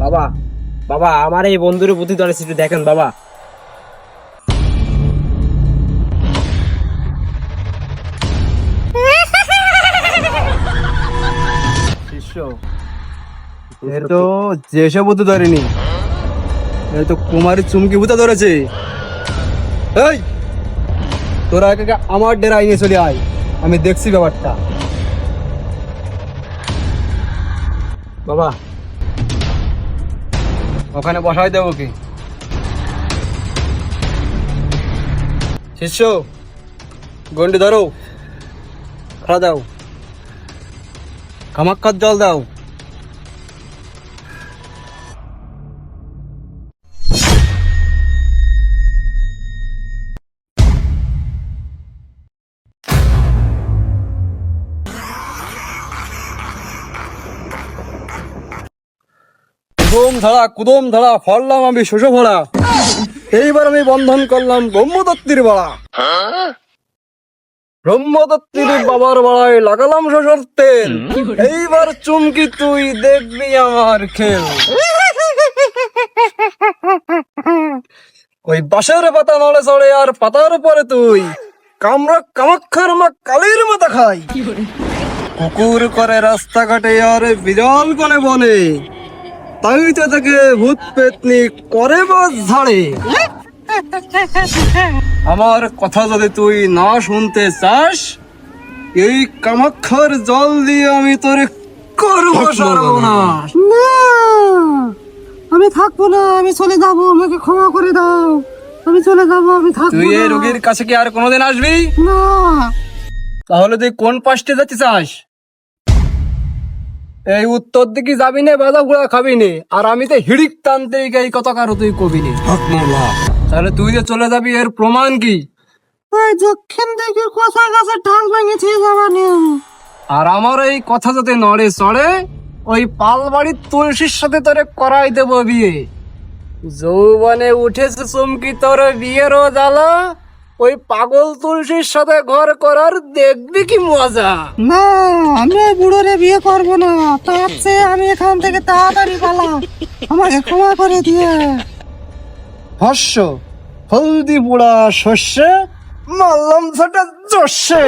বাবা, বাবা আমার এই বন্ধুর বুদ্ধি ধরেছি, দেখেন বাবা। শিষ্য, এ তো যেসব বুদ্ধি ধরেনি, এ তো কুমারী চুমকি বুদ্ধি ধরেছে। এই তোরা একে আমার ডেরায় নিয়ে চলে আয়, আমি দেখছি ব্যাপারটা। বাবা ওখানে বসাই দেবো কি? শিষ্য, গন্ডি ধরো, খাওয়া দাও, কামাক্ষার জল দাও। কুদম ধরা ফললাম আমি শোষ ভরা, এইবার আমি বন্ধন করলাম ব্রহ্মদত্তির বাড়া। ব্রহ্মদত্তির বাবার বাড়ায় লাগালাম শোষর তেল, এইবার চুমকি তুই দেখবি আমার খেল। ওই বাঁশের পাতা নড়ে চড়ে আর পাতার পরে তুই কামড়া কামাক্ষার মা কালীর মাথা খাই। কুকুর করে রাস্তাঘাটে আর বিরল বনে বনে, তাই তো তাকে ভূত পেতনি করে বাস ঝাড়ে। আমার কথা যদি তুই না শুনতে চাস, এই কামাক্ষার জল দিয়ে আমি তোরে করবো সর্বনাশ। না, আমি থাকবো না, আমি চলে যাবো, আমাকে ক্ষমা করে দাও, আমি চলে যাবো, আমি থাকবো তুই এই না। রোগীর কাছে কি আর কোনোদিন আসবি? না, তাহলে তুই কোন পাশে যেতে চাস? এই উত্তর দিকে যাবি নে, বাজা গুড়া খাবি নে, আর আমি তো হিড়িক তান্ত্রিক, এই কথা কারো তুই কবি নে। তাহলে তুই যে চলে যাবি এর প্রমাণ কি? ওই দক্ষিণ দিকে কোথা গাছের ঢাল ভেঙেছে যাবানি। আর আমার এই কথা যাতে নড়ে চড়ে, ওই পালবাড়ির তুলসীর সাথে তোরে করাই দেব বিয়ে। যৌবনে উঠেছে চমকি তোর বিয়েরও জ্বালা, ওই পাগল তুলসীর সাথে ঘর করার দেখবি কি মজা। না, আমি ওই বুড়োরে বিয়ে করবো না, তার চেয়ে আমি এখান থেকে তাড়াতাড়ি পালাম, আমাকে ক্ষমা করে দিয়ে। হস্য হলদি পোড়া শস্যে মারলাম সেটা জস্যে।